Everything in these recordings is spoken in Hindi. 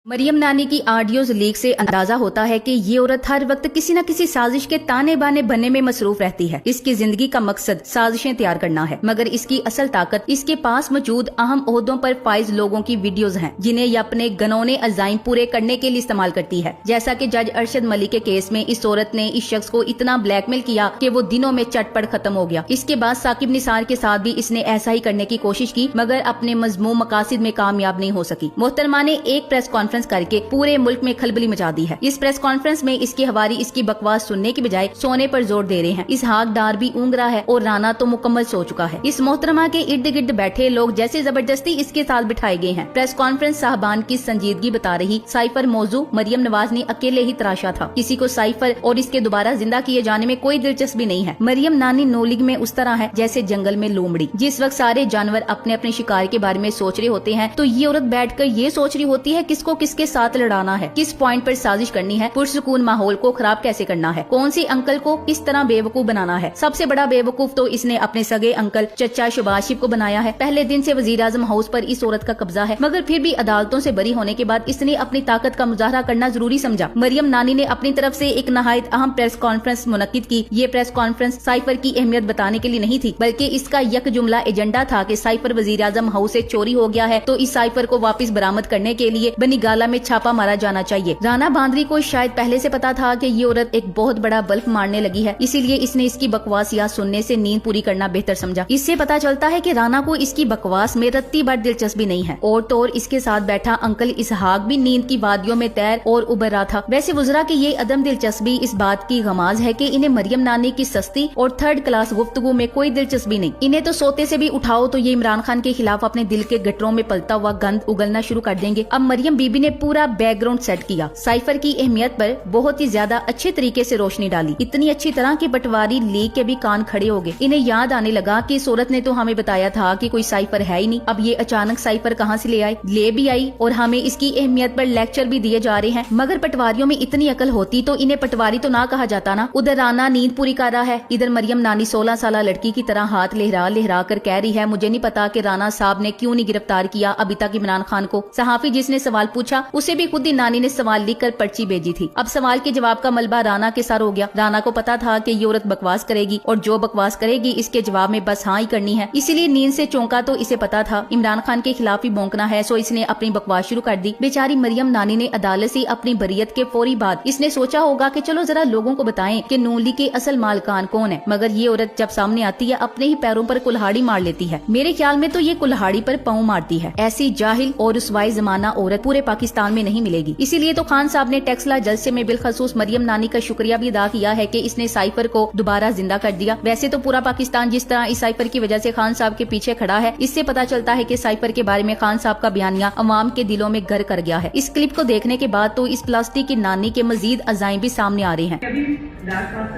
मरियम नानी की ऑडियोज लीक से अंदाजा होता है कि ये औरत हर वक्त किसी न किसी साजिश के ताने बाने बनने में मसरूफ रहती है। इसकी जिंदगी का मकसद साजिशें तैयार करना है, मगर इसकी असल ताकत इसके पास मौजूद अहम ओहदों पर फाइज लोगों की वीडियोज हैं, जिन्हें ये अपने गनौने अजाइम पूरे करने के लिए इस्तेमाल करती है। जैसा कि जज अरशद मलिक के केस में इस औरत ने इस शख्स को इतना ब्लैकमेल किया कि वो दिनों में चटपट खत्म हो गया। इसके बाद साकिब निसार के साथ भी इसने ऐसा ही करने की कोशिश की, मगर अपने मजमूम मकासिद में कामयाब नहीं हो सकी। मोहतरमा ने एक प्रेस कॉन्फ्रेंस करके पूरे मुल्क में खलबली मचा दी है। इस प्रेस कॉन्फ्रेंस में इसकी हवारी इसकी बकवास सुनने की बजाय सोने पर जोर दे रहे हैं। इस हाकदार भी ऊँग रहा है और राना तो मुकम्मल सो चुका है। इस मोहतरमा के इर्द गिर्द बैठे लोग जैसे जबरदस्ती इसके साथ बिठाए गए हैं। प्रेस कॉन्फ्रेंस साहबान की संजीदगी बता रही साइफर मौजू मरियम नवाज ने अकेले ही तराशा था। किसी को साइफर और इसके दोबारा जिंदा किए जाने में कोई दिलचस्पी नहीं है। मरियम नानी नोलिग में उस तरह है जैसे जंगल में लोमड़ी। जिस वक्त सारे जानवर अपने अपने शिकार के बारे में सोच रहे होते हैं, तो ये औरत बैठकर ये सोच रही होती है किसको किसके साथ लड़ाना है, किस पॉइंट पर साजिश करनी है, पुरसुकून माहौल को खराब कैसे करना है, कौन सी अंकल को किस तरह बेवकूफ बनाना है। सबसे बड़ा बेवकूफ तो इसने अपने सगे अंकल चचा शहबाज शरीफ को बनाया है। पहले दिन से वजीर आजम हाउस पर इस औरत का कब्जा है, मगर फिर भी अदालतों से बरी होने के बाद इसने अपनी ताकत का मुजाहरा करना जरूरी समझा। मरियम नानी ने अपनी तरफ से एक नहायत अहम प्रेस कॉन्फ्रेंस मुनक्किद की। ये प्रेस कॉन्फ्रेंस साइफर की अहमियत बताने के लिए नहीं थी, बल्कि इसका यक जुमला एजेंडा था कि साइफर वजीर आजम हाउस से चोरी हो गया है, तो इस साइफर को वापस बरामद करने के लिए बनीगाला में छापा मारा जाना चाहिए। राना बांदरी को शायद पहले से पता था कि ये औरत एक बहुत बड़ा बल्क मारने लगी है, इसीलिए इसने इसकी बकवास या सुनने से नींद पूरी करना बेहतर समझा। इससे पता चलता है कि राना को इसकी बकवास में रत्ती भर दिलचस्पी नहीं है। और तो और इसके साथ बैठा अंकल इसहाक भी नींद की वादियों में तैर और उबर रहा था। वैसे वज़रा की ये अदम दिलचस्पी इस बात की गमाज है कि इन्हें मरियम नानी की सस्ती और थर्ड क्लास गुफ्तगू में कोई दिलचस्पी नहीं। इन्हें तो सोते से भी उठाओ तो ये इमरान खान के खिलाफ अपने दिल के गटरों में पलता हुआ गंद उगलना शुरू कर देंगे। अब मरियम बीबी ने पूरा बैकग्राउंड सेट किया, साइफर की अहमियत पर बहुत ही ज्यादा अच्छे तरीके से रोशनी डाली। इतनी अच्छी तरह की पटवारी लीक के भी कान खड़े हो गए। इन्हें याद आने लगा कि इस औरत ने तो हमें बताया था कि कोई साइफर है ही नहीं। अब ये अचानक साइफर कहाँ से ले आए, ले भी आई और हमें इसकी अहमियत पर लेक्चर भी दिए जा रहे हैं। मगर पटवारियों में इतनी अकल होती तो इन्हें पटवारी तो ना कहा जाता ना। उधर राना नींद पूरी कर रहा है, इधर मरियम नानी 16 साल लड़की की तरह हाथ लहरा लहरा कर कह रही है, मुझे नहीं पता कि राना साहब ने क्यों नहीं गिरफ्तार किया अभी तक इमरान खान को। सहाफी जिसने सवाल पूछा उसे भी खुद ही नानी ने सवाल लिख कर पर्ची भेजी थी। अब सवाल के जवाब का मलबा राना के सर हो गया। राना को पता था कि ये औरत बकवास करेगी और जो बकवास करेगी इसके जवाब में बस हाँ ही करनी है, इसीलिए नींद से चौंका तो इसे पता था इमरान खान के खिलाफ ही भौंकना है, सो इसने अपनी बकवास शुरू कर दी। बेचारी मरियम नानी ने अदालत से अपनी बरियत के फौरी बाद इसने सोचा होगा कि चलो जरा लोगों को बताएं कि नून लीग के असल मालकान कौन है, मगर ये औरत जब सामने आती है अपने ही पैरों पर कुल्हाड़ी मार लेती है। मेरे ख्याल में तो ये कुल्हाड़ी पर पाँव मारती है। ऐसी जाहिल और रुसवाई जमाना औरत पूरे पाकिस्तान में नहीं मिलेगी। इसीलिए तो खान साहब ने टेक्सला जलसे में बिलखसूस मरियम नानी का शुक्रिया भी अदा किया है कि इसने साइफर को दोबारा जिंदा कर दिया। वैसे तो पूरा पाकिस्तान जिस तरह इस साइफर की वजह से खान साहब के पीछे खड़ा है, इससे पता चलता है कि साइफर के बारे में खान साहब का बयानिया अवाम के दिलों में घर कर गया है। इस क्लिप को देखने के बाद तो इस प्लास्टिक की नानी के मजीद अजाइम भी सामने आ रहे हैं।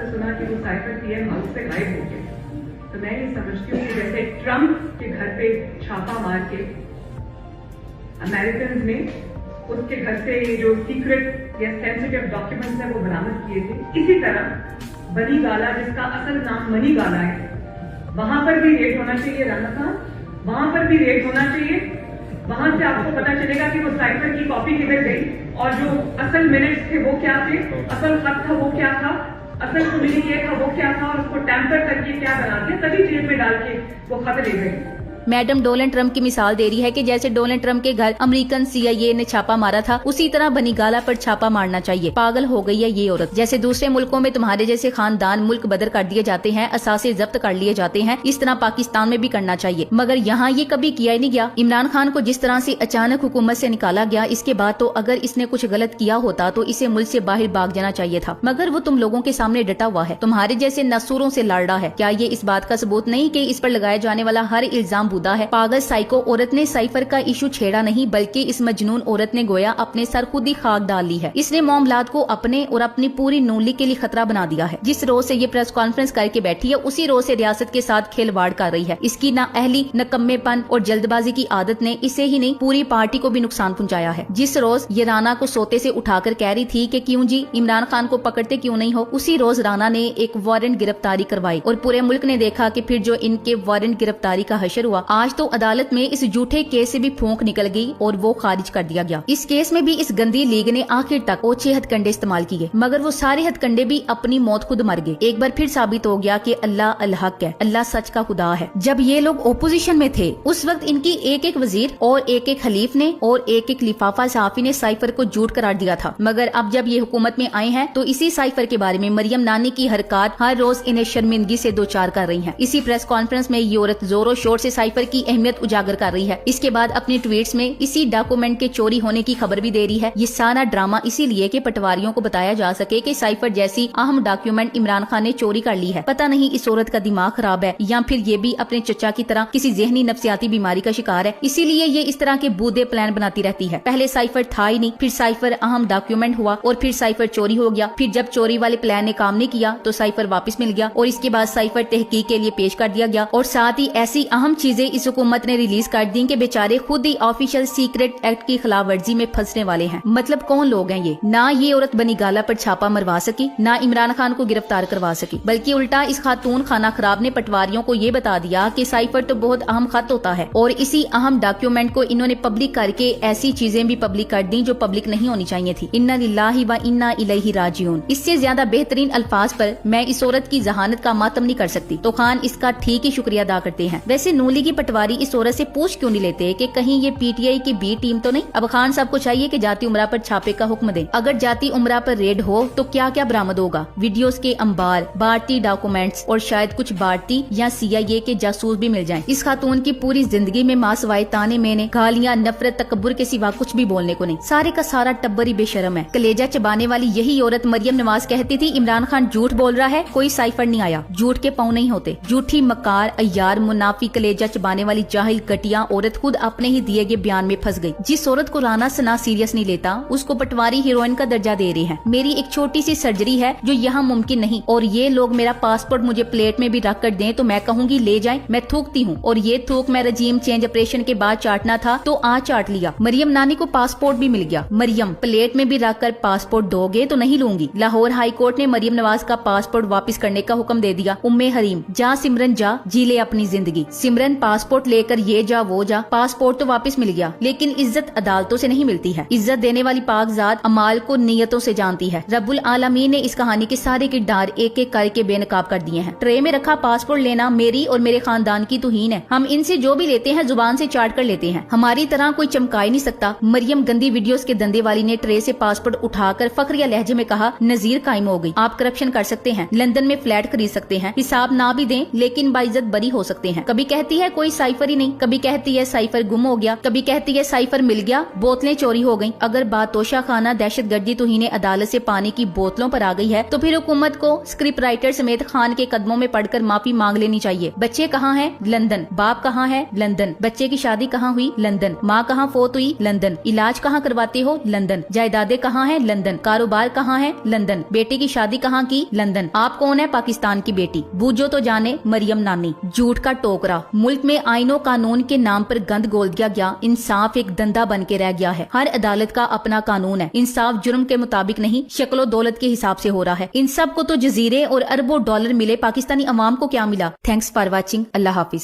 सुना कि वो साइफर पीएम हाउस से गायब हो गए, तो मैं ये समझती हूँ कि जैसे ट्रम्प के घर पे छापा मार के अमेरिकन ने उसके घर से जो सीक्रेट या सेंसिटिव डॉक्यूमेंट्स है वो बरामद किए थे, इसी तरह बनी गाला जिसका असल नाम मनी गाला है, वहां पर भी रेड होना चाहिए। राना साहब वहां पर भी रेड होना चाहिए। वहां से आपको पता चलेगा कि वो साइफर की कॉपी किधर गई और जो असल मिनट्स थे वो क्या थे, असल खत था वो क्या था, असल कम्युनिकेट था वो क्या था, और उसको टैंपर करके क्या बना दिया, तभी जेल में डाल के वो खत ले गए। मैडम डोनाल्ड ट्रंप की मिसाल दे रही है कि जैसे डोनाल्ड ट्रंप के घर अमेरिकन CIA ने छापा मारा था, उसी तरह बनीगाला पर छापा मारना चाहिए। पागल हो गई है ये औरत। जैसे दूसरे मुल्कों में तुम्हारे जैसे खानदान मुल्क बदर कर दिए जाते हैं, असासे जब्त कर लिए जाते हैं, इस तरह पाकिस्तान में भी करना चाहिए, मगर यहाँ ये कभी किया ही नहीं गया। इमरान खान को जिस तरह से अचानक हुकूमत से निकाला गया, इसके बाद तो अगर इसने कुछ गलत किया होता तो इसे मुल्क से बाहर भाग जाना चाहिए था, मगर वो तुम लोगों के सामने डटा हुआ है, तुम्हारे जैसे नसूरों से लड़ रहा है। क्या ये इस बात का सबूत नहीं कि इस पर लगाया जाने वाला हर इल्जाम बुदा है? पागल साइको औरत ने साइफर का इशू छेड़ा नहीं, बल्कि इस मजनून औरत ने गोया अपने सर खुद ही खाक डाल ली है। इसने मामलात को अपने और अपनी पूरी नूली के लिए खतरा बना दिया है। जिस रोज से ये प्रेस कॉन्फ्रेंस करके बैठी है, उसी रोज से रियासत के साथ खिलवाड़ कर रही है। इसकी ना अहली नकम्मेपन और जल्दबाजी की आदत ने इसे ही नहीं पूरी पार्टी को भी नुकसान पहुंचाया है। जिस रोज ये राना को सोते से उठाकर कह रही थी कि क्यों जी इमरान खान को पकड़ते क्यों नहीं हो, उसी रोज राना ने एक वारंट गिरफ्तारी करवाई और पूरे मुल्क ने देखा कि फिर जो इनके वारंट गिरफ्तारी का हशर हुआ, आज तो अदालत में इस झूठे केस से भी फूंक निकल गई और वो खारिज कर दिया गया। इस केस में भी इस गंदी लीग ने आखिर तक ओछे हथकंडे इस्तेमाल किए, मगर वो सारे हथकंडे भी अपनी मौत खुद मर गए। एक बार फिर साबित हो गया कि अल्लाह अल-हक है, अल्लाह सच का खुदा है। जब ये लोग ओपोजिशन में थे उस वक्त इनकी एक एक वजीर और एक एक खलीफ ने और एक एक लिफाफा सहाफी ने साइफर को झूठ करार दिया था, मगर अब जब ये हुकूमत में आए हैं तो इसी साइफर के बारे में मरियम नानी की हरकत हर रोज इन्हें शर्मिंदगी से दो चार कर रही है। इसी प्रेस कॉन्फ्रेंस में ये औरत जोरों शोर से साइफर की अहमियत उजागर कर रही है। इसके बाद अपने ट्वीट्स में इसी डॉक्यूमेंट के चोरी होने की खबर भी दे रही है। ये सारा ड्रामा इसीलिए कि पटवारियों को बताया जा सके कि साइफर जैसी अहम डॉक्यूमेंट इमरान खान ने चोरी कर ली है। पता नहीं इस औरत का दिमाग खराब है या फिर ये भी अपने चचा की तरह किसी जहनी नफ्सियाती बीमारी का शिकार है, इसीलिए ये इस तरह के बूदे प्लान बनाती रहती है। पहले साइफर था ही नहीं, फिर साइफर अहम डॉक्यूमेंट हुआ और फिर साइफर चोरी हो गया। फिर जब चोरी वाले प्लान ने काम नहीं किया तो साइफर वापस मिल गया और इसके बाद साइफर तहकीक के लिए पेश कर दिया गया। और साथ ही ऐसी अहम चीजें इस हुकूमत ने रिलीज कर दी कि बेचारे खुद ही ऑफिशियल सीक्रेट एक्ट की खिलाफ वर्जी में फंसने वाले हैं। मतलब कौन लोग हैं ये? ना ये औरत बनी गाला पर छापा मरवा सकी, ना इमरान खान को गिरफ्तार करवा सकी, बल्कि उल्टा इस खातून खाना खराब ने पटवारियों को ये बता दिया कि साइफर तो बहुत अहम खत होता है और इसी अहम डॉक्यूमेंट को इन्होंने पब्लिक करके ऐसी चीजें भी पब्लिक कर दी जो पब्लिक नहीं होनी चाहिए थी। इन्ना लिल्लाहि व इन्ना इलैहि राजिऊन। इससे ज्यादा बेहतरीन अल्फाज पर मैं इस औरत की जहानत का मातम नहीं कर सकती। तो खान इसका ठीक ही शुक्रिया अदा करते हैं। वैसे नूली की पटवारी इस औरत से पूछ क्यों नहीं लेते कि कहीं ये पीटीआई की बी टीम तो नहीं? अब खान साहब को चाहिए कि जाती उमरा पर छापे का हुक्म दे। अगर जाती उमरा पर रेड हो तो क्या क्या बरामद होगा? वीडियोस के अंबार, भारतीय डॉक्यूमेंट्स और शायद कुछ भारतीय या सीआईए के जासूस भी मिल जाएं। इस खातून की पूरी जिंदगी में मां सिवाय ताने मेने, गालियां, नफरत, तकब्बुर के सिवा कुछ भी बोलने को नहीं। सारे का सारा टब्बर ही बेशरम है। कलेजा चबाने वाली यही औरत मरियम नवाज कहती थी इमरान खान झूठ बोल रहा है, कोई साइफर नहीं आया। झूठ के पाँव नहीं होते। झूठी, मकार, अय्यार, मुनाफी, कलेजा चबाने वाली जाहिल घटिया औरत खुद अपने ही दिए गए बयान में फंस गई। जिस औरत को राना सना सीरियस नहीं लेता उसको पटवारी हीरोइन का दर्जा दे रहे हैं। मेरी एक छोटी सी सर्जरी है जो यहाँ मुमकिन नहीं और ये लोग मेरा पासपोर्ट मुझे प्लेट में भी रख कर दें तो मैं कहूँगी ले जाएं। मैं थूकती हूँ और ये थूक मैं रजीम चेंज ऑपरेशन के बाद चाटना था तो आज चाट लिया। मरियम नानी को पासपोर्ट भी मिल गया। मरियम, प्लेट में भी रख कर पासपोर्ट दोगे तो नहीं लूंगी। लाहौर हाई कोर्ट ने मरियम नवाज का पासपोर्ट वापस करने का हुक्म दे दिया। उम्मे हरीम, जा सिमरन जा, जी ले अपनी जिंदगी। सिमरन पासपोर्ट लेकर ये जा वो जा, पासपोर्ट तो वापस मिल गया लेकिन इज्जत अदालतों से नहीं मिलती है। इज्जत देने वाली पाक जात अमाल को नियतों से जानती है। रब्बुल आलमीन ने इस कहानी के सारे किरदार एक एक करके बेनकाब कर दिए हैं। ट्रे में रखा पासपोर्ट लेना मेरी और मेरे खानदान की तौहीन है। हम इनसे जो भी लेते हैं जुबान से चाट कर लेते हैं। हमारी तरह कोई चमका ही नहीं सकता। मरियम गंदी वीडियोस के धंधे वाली ने ट्रे से पासपोर्ट उठाकर फखरिया लहजे में कहा, नजीर कायम हो गई। आप करप्शन कर सकते हैं, लंदन में फ्लैट खरीद सकते हैं, हिसाब ना भी दें लेकिन बाइज्जत बरी हो सकते हैं। कभी कहती है कोई साइफर ही नहीं, कभी कहती है साइफर गुम हो गया, कभी कहती है साइफर मिल गया, बोतलें चोरी हो गयी। अगर बात तोशा खाना, दहशतगर्दी, तौहीन अदालत से पानी की बोतलों पर आ गई है तो फिर हुकूमत को स्क्रिप्ट राइटर समेत खान के कदमों में पड़कर माफी मांग लेनी चाहिए। बच्चे कहाँ हैं? लंदन। बाप कहाँ है? लंदन। बच्चे की शादी कहाँ हुई? लंदन। माँ कहाँ फोत हुई? लंदन। इलाज कहाँ करवाते हो? लंदन। जायदादें कहाँ है? लंदन। कारोबार कहाँ है? लंदन। बेटे की शादी कहाँ की? लंदन। आप कौन है? पाकिस्तान की बेटी। बूझो तो जाने मरियम नानी। झूठ का टोकरा। मुल्क में आईनों कानून के नाम पर गंद गोल दिया गया। इंसाफ एक धंधा बन के रह गया है। हर अदालत का अपना कानून है। इंसाफ जुर्म के मुताबिक नहीं, शक्लो दौलत के हिसाब से हो रहा है। इन सब को तो जजीरे और अरबों डॉलर मिले, पाकिस्तानी अवाम को क्या मिला? Thanks for watching. Allah Hafiz.